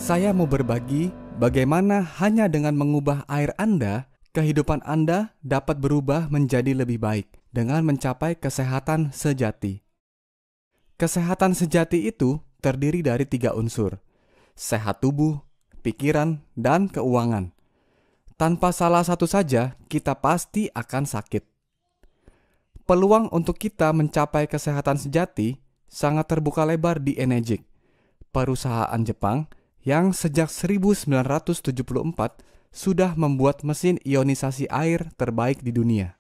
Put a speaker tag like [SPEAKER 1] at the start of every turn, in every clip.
[SPEAKER 1] Saya mau berbagi bagaimana hanya dengan mengubah air Anda, kehidupan Anda dapat berubah menjadi lebih baik dengan mencapai kesehatan sejati. Kesehatan sejati itu terdiri dari 3 unsur: sehat tubuh, pikiran, dan keuangan. Tanpa salah satu saja, kita pasti akan sakit. Peluang untuk kita mencapai kesehatan sejati sangat terbuka lebar di Enegic, perusahaan Jepang yang sejak 1974 sudah membuat mesin ionisasi air terbaik di dunia.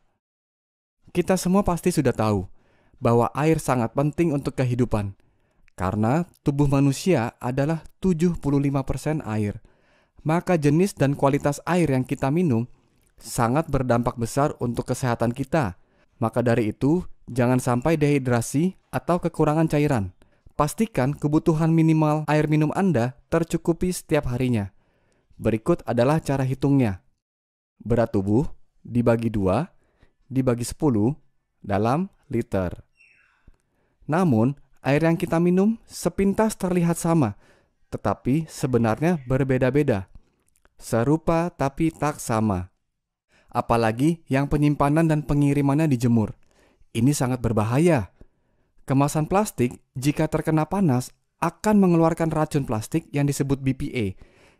[SPEAKER 1] Kita semua pasti sudah tahu bahwa air sangat penting untuk kehidupan, karena tubuh manusia adalah 75% air. Maka jenis dan kualitas air yang kita minum sangat berdampak besar untuk kesehatan kita. Maka dari itu, jangan sampai dehidrasi atau kekurangan cairan. Pastikan kebutuhan minimal air minum Anda tercukupi setiap harinya. Berikut adalah cara hitungnya. Berat tubuh dibagi 2, dibagi 10 dalam liter. Namun, air yang kita minum sepintas terlihat sama, tetapi sebenarnya berbeda-beda. Serupa tapi tak sama. Apalagi yang penyimpanan dan pengirimannya dijemur. Ini sangat berbahaya. Kemasan plastik jika terkena panas akan mengeluarkan racun plastik yang disebut BPA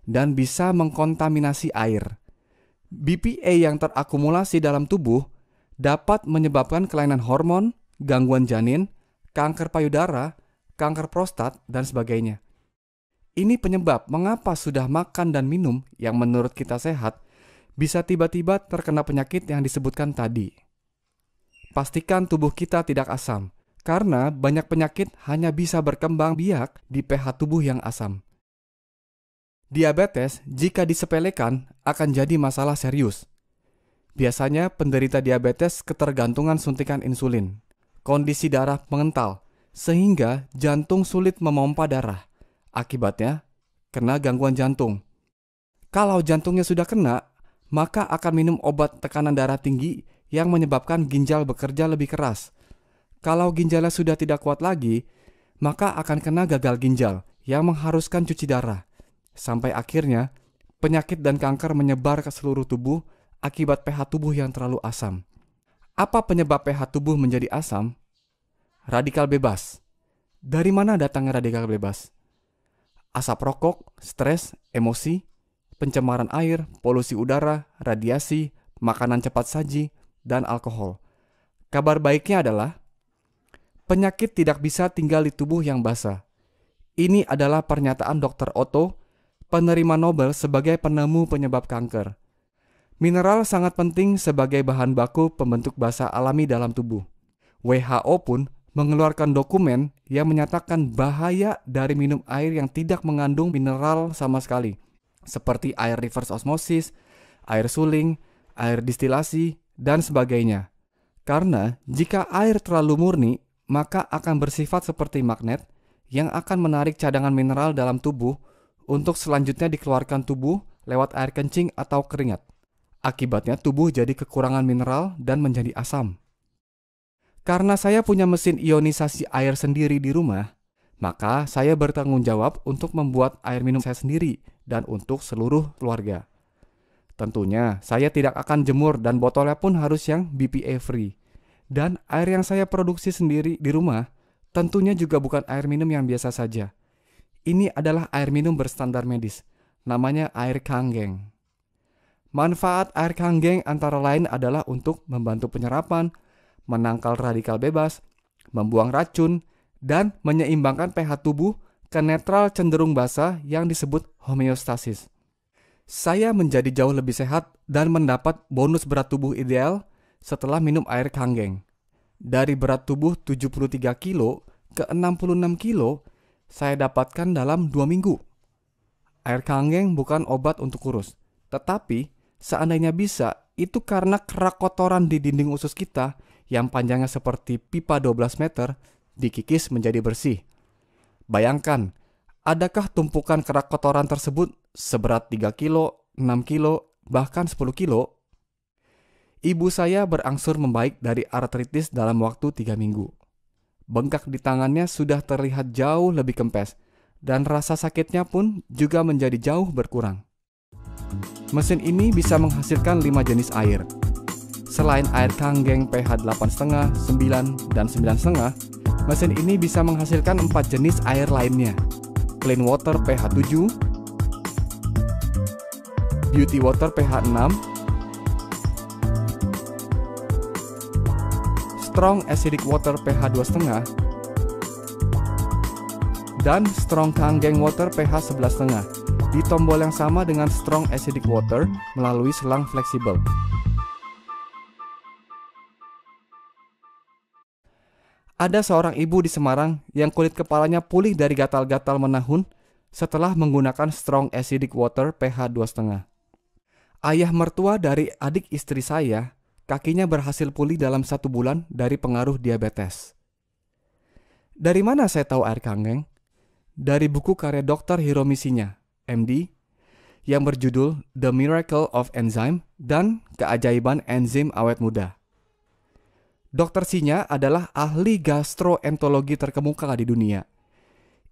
[SPEAKER 1] dan bisa mengkontaminasi air. BPA yang terakumulasi dalam tubuh dapat menyebabkan kelainan hormon, gangguan janin, kanker payudara, kanker prostat, dan sebagainya. Ini penyebab mengapa sudah makan dan minum yang menurut kita sehat bisa tiba-tiba terkena penyakit yang disebutkan tadi. Pastikan tubuh kita tidak asam, karena banyak penyakit hanya bisa berkembang biak di pH tubuh yang asam. Diabetes jika disepelekan akan jadi masalah serius. Biasanya penderita diabetes ketergantungan suntikan insulin, kondisi darah mengental, sehingga jantung sulit memompa darah. Akibatnya, kena gangguan jantung. Kalau jantungnya sudah kena, maka akan minum obat tekanan darah tinggi yang menyebabkan ginjal bekerja lebih keras. Kalau ginjalnya sudah tidak kuat lagi, maka akan kena gagal ginjal yang mengharuskan cuci darah. Sampai akhirnya, penyakit dan kanker menyebar ke seluruh tubuh akibat pH tubuh yang terlalu asam. Apa penyebab pH tubuh menjadi asam? Radikal bebas. Dari mana datangnya radikal bebas? Asap rokok, stres, emosi, pencemaran air, polusi udara, radiasi, makanan cepat saji, dan alkohol. Kabar baiknya adalah penyakit tidak bisa tinggal di tubuh yang basah. Ini adalah pernyataan Dr. Otto, penerima Nobel sebagai penemu penyebab kanker. Mineral sangat penting sebagai bahan baku pembentuk basa alami dalam tubuh. WHO pun mengeluarkan dokumen yang menyatakan bahaya dari minum air yang tidak mengandung mineral sama sekali, seperti air reverse osmosis, air suling, air distilasi, dan sebagainya. Karena jika air terlalu murni, maka akan bersifat seperti magnet yang akan menarik cadangan mineral dalam tubuh untuk selanjutnya dikeluarkan tubuh lewat air kencing atau keringat. Akibatnya tubuh jadi kekurangan mineral dan menjadi asam. Karena saya punya mesin ionisasi air sendiri di rumah, maka saya bertanggung jawab untuk membuat air minum saya sendiri dan untuk seluruh keluarga. Tentunya saya tidak akan jemur dan botolnya pun harus yang BPA free. Dan air yang saya produksi sendiri di rumah tentunya juga bukan air minum yang biasa saja. Ini adalah air minum berstandar medis, namanya air Kangen. Manfaat air Kangen antara lain adalah untuk membantu penyerapan, menangkal radikal bebas, membuang racun, dan menyeimbangkan pH tubuh ke netral cenderung basa yang disebut homeostasis. Saya menjadi jauh lebih sehat dan mendapat bonus berat tubuh ideal setelah minum air Kangen. Dari berat tubuh 73 kilo ke 66 kilo, saya dapatkan dalam 2 minggu. Air Kangen bukan obat untuk kurus, tetapi seandainya bisa, itu karena kerak kotoran di dinding usus kita yang panjangnya seperti pipa 12 meter dikikis menjadi bersih. Bayangkan, adakah tumpukan kerak kotoran tersebut seberat 3 kilo, 6 kilo, bahkan 10 kilo? Ibu saya berangsur membaik dari artritis dalam waktu 3 minggu. Bengkak di tangannya sudah terlihat jauh lebih kempes, dan rasa sakitnya pun juga menjadi jauh berkurang. Mesin ini bisa menghasilkan 5 jenis air. Selain air Kangen pH 8,5, 9, dan 9,5, mesin ini bisa menghasilkan 4 jenis air lainnya. Clean water pH 7, beauty water pH 6, strong acidic water pH 2,5, dan strong Kangen water pH 11,5 di tombol yang sama dengan strong acidic water melalui selang fleksibel. Ada seorang ibu di Semarang yang kulit kepalanya pulih dari gatal-gatal menahun setelah menggunakan strong acidic water pH 2,5. Ayah mertua dari adik istri saya, kakinya berhasil pulih dalam 1 bulan dari pengaruh diabetes. Dari mana saya tahu air Kangen? Dari buku karya Dr. Hiromi Shinya, MD, yang berjudul The Miracle of Enzyme dan Keajaiban Enzim Awet Muda. Dr. Shinya adalah ahli gastroenterologi terkemuka di dunia.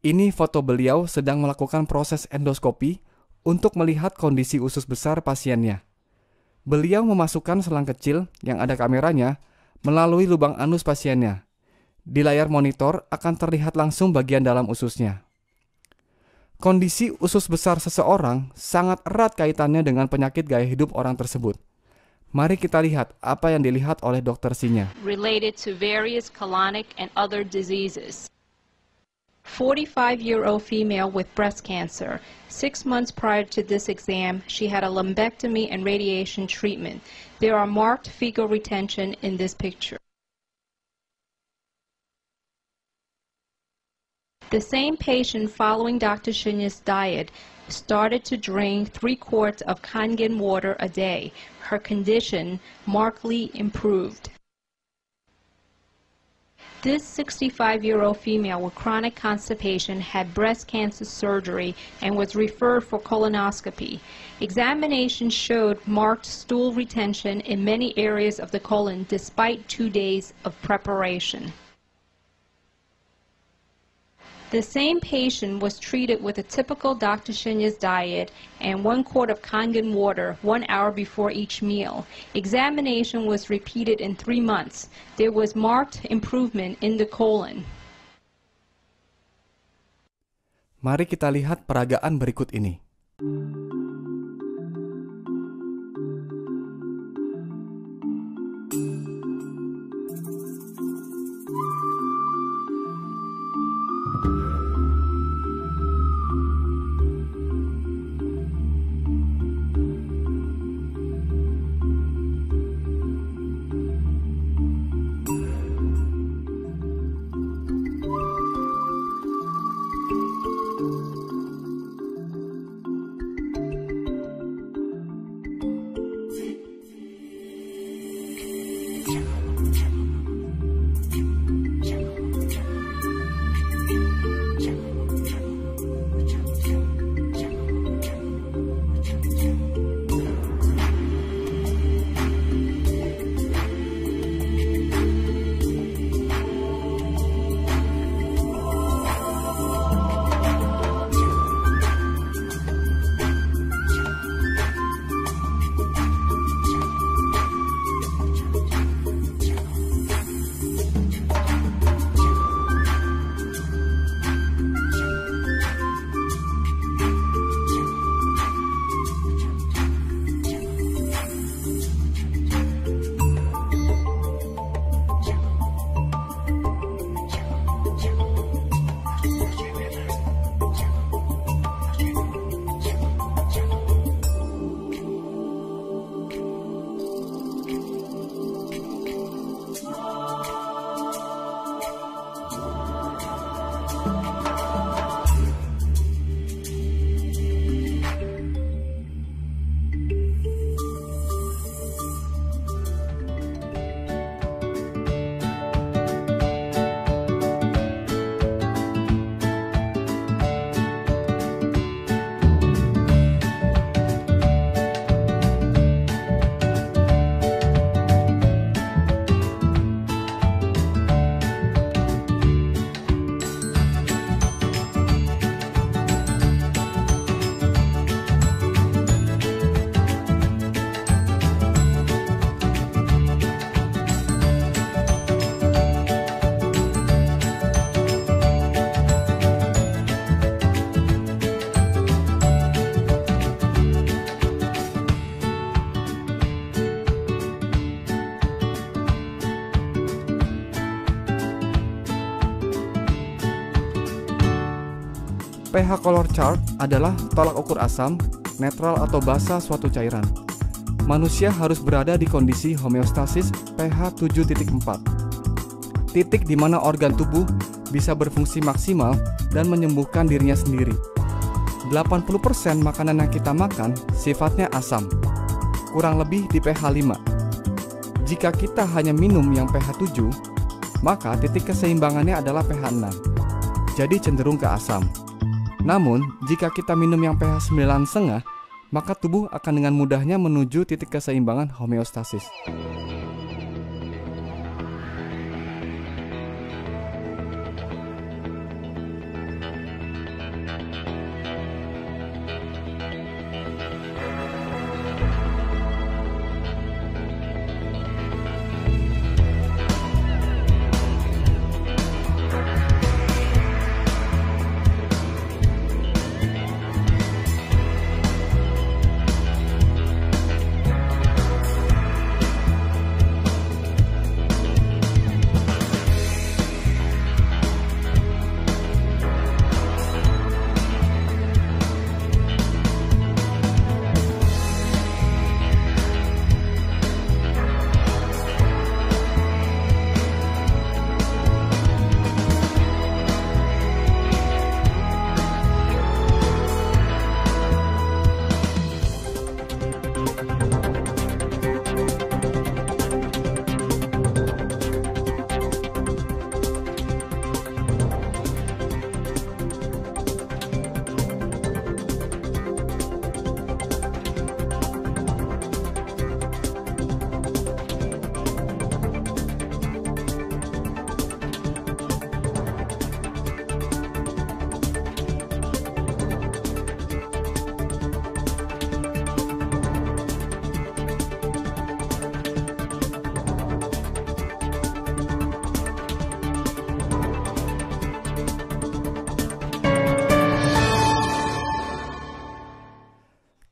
[SPEAKER 1] Ini foto beliau sedang melakukan proses endoskopi untuk melihat kondisi usus besar pasiennya. Beliau memasukkan selang kecil yang ada kameranya melalui lubang anus pasiennya. Di layar monitor akan terlihat langsung bagian dalam ususnya. Kondisi usus besar seseorang sangat erat kaitannya dengan penyakit gaya hidup orang tersebut. Mari kita lihat apa yang dilihat oleh Dr. Shinya.
[SPEAKER 2] Related to various colonic and other diseases. 45-year-old female with breast cancer. 6 months prior to this exam, she had a lumpectomy and radiation treatment. There are marked fecal retention in this picture. The same patient following Dr. Shinya's diet started to drink 3 quarts of Kangen water a day. Her condition markedly improved. This 65-year-old female with chronic constipation had breast cancer surgery and was referred for colonoscopy. Examination showed marked stool retention in many areas of the colon despite 2 days of preparation. The same patient was treated with a typical Dr. Shinya's diet and 1 quart of Kangen water 1 hour before each meal. Examination was repeated in 3 months. There was marked improvement in the colon.
[SPEAKER 1] Mari kita lihat peragaan berikut ini. pH color chart adalah tolak ukur asam, netral atau basa suatu cairan. Manusia harus berada di kondisi homeostasis pH 7.4. Titik di mana organ tubuh bisa berfungsi maksimal dan menyembuhkan dirinya sendiri. 80% makanan yang kita makan sifatnya asam, kurang lebih di pH 5. Jika kita hanya minum yang pH 7, maka titik keseimbangannya adalah pH 6, jadi cenderung ke asam. Namun, jika kita minum yang pH 9,5, maka tubuh akan dengan mudahnya menuju titik keseimbangan homeostasis.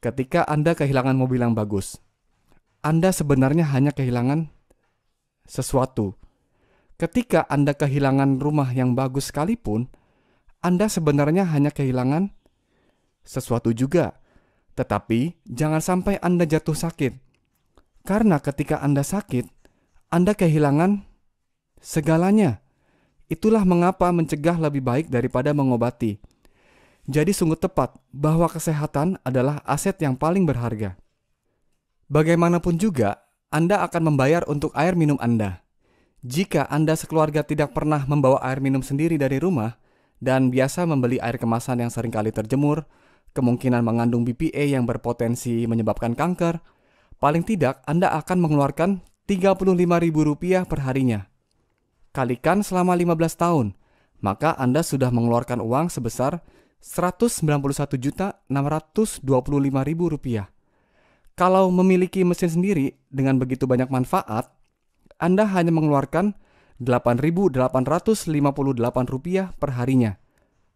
[SPEAKER 1] Ketika Anda kehilangan mobil yang bagus, Anda sebenarnya hanya kehilangan sesuatu. Ketika Anda kehilangan rumah yang bagus sekalipun, Anda sebenarnya hanya kehilangan sesuatu juga. Tetapi jangan sampai Anda jatuh sakit. Karena ketika Anda sakit, Anda kehilangan segalanya. Itulah mengapa mencegah lebih baik daripada mengobati. Jadi sungguh tepat bahwa kesehatan adalah aset yang paling berharga. Bagaimanapun juga, Anda akan membayar untuk air minum Anda. Jika Anda sekeluarga tidak pernah membawa air minum sendiri dari rumah dan biasa membeli air kemasan yang seringkali terjemur, kemungkinan mengandung BPA yang berpotensi menyebabkan kanker, paling tidak Anda akan mengeluarkan Rp35.000 per harinya. Kalikan selama 15 tahun, maka Anda sudah mengeluarkan uang sebesar Rp191.625.000. Kalau memiliki mesin sendiri dengan begitu banyak manfaat, Anda hanya mengeluarkan Rp8.858 per harinya.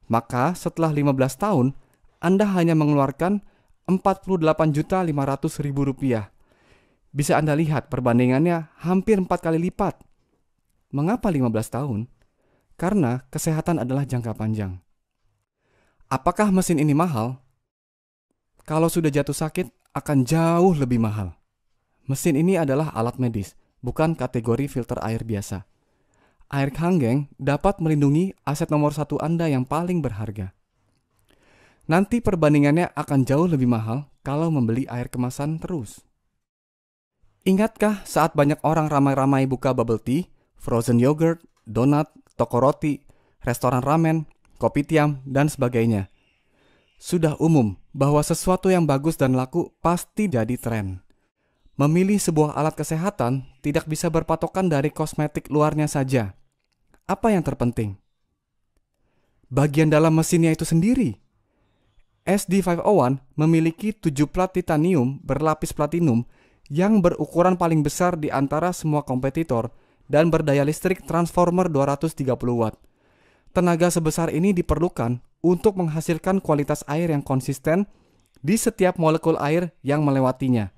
[SPEAKER 1] Maka setelah 15 tahun, Anda hanya mengeluarkan Rp48.500.000. Bisa Anda lihat perbandingannya hampir 4 kali lipat. Mengapa 15 tahun? Karena kesehatan adalah jangka panjang. Apakah mesin ini mahal? Kalau sudah jatuh sakit, akan jauh lebih mahal. Mesin ini adalah alat medis, bukan kategori filter air biasa. Air Kangen dapat melindungi aset nomor 1 Anda yang paling berharga. Nanti perbandingannya akan jauh lebih mahal kalau membeli air kemasan terus. Ingatkah saat banyak orang ramai-ramai buka bubble tea, frozen yogurt, donat, toko roti, restoran ramen, kopitiam, dan sebagainya? Sudah umum bahwa sesuatu yang bagus dan laku pasti jadi tren. Memilih sebuah alat kesehatan tidak bisa berpatokan dari kosmetik luarnya saja. Apa yang terpenting? Bagian dalam mesinnya itu sendiri. SD501 memiliki 7 plat titanium berlapis platinum yang berukuran paling besar di antara semua kompetitor dan berdaya listrik transformer 230 watt. Tenaga sebesar ini diperlukan untuk menghasilkan kualitas air yang konsisten di setiap molekul air yang melewatinya.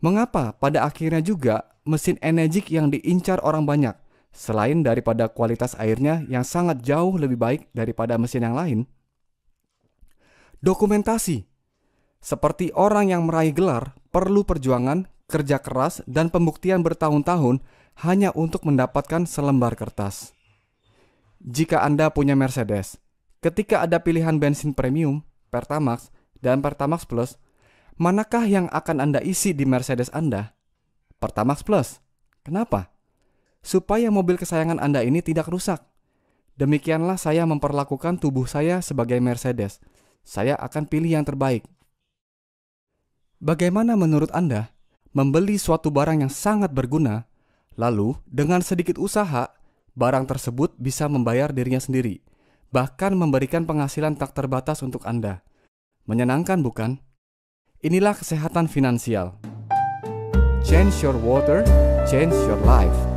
[SPEAKER 1] Mengapa pada akhirnya juga mesin Energik yang diincar orang banyak, selain daripada kualitas airnya yang sangat jauh lebih baik daripada mesin yang lain? Dokumentasi. Seperti orang yang meraih gelar, perlu perjuangan, kerja keras, dan pembuktian bertahun-tahun hanya untuk mendapatkan selembar kertas. Jika Anda punya Mercedes, ketika ada pilihan bensin premium, Pertamax, dan Pertamax Plus, manakah yang akan Anda isi di Mercedes Anda? Pertamax Plus. Kenapa? Supaya mobil kesayangan Anda ini tidak rusak. Demikianlah saya memperlakukan tubuh saya sebagai Mercedes. Saya akan pilih yang terbaik. Bagaimana menurut Anda membeli suatu barang yang sangat berguna, lalu dengan sedikit usaha, barang tersebut bisa membayar dirinya sendiri, bahkan memberikan penghasilan tak terbatas untuk Anda? Menyenangkan, bukan? Inilah kesehatan finansial. Change your water, change your life.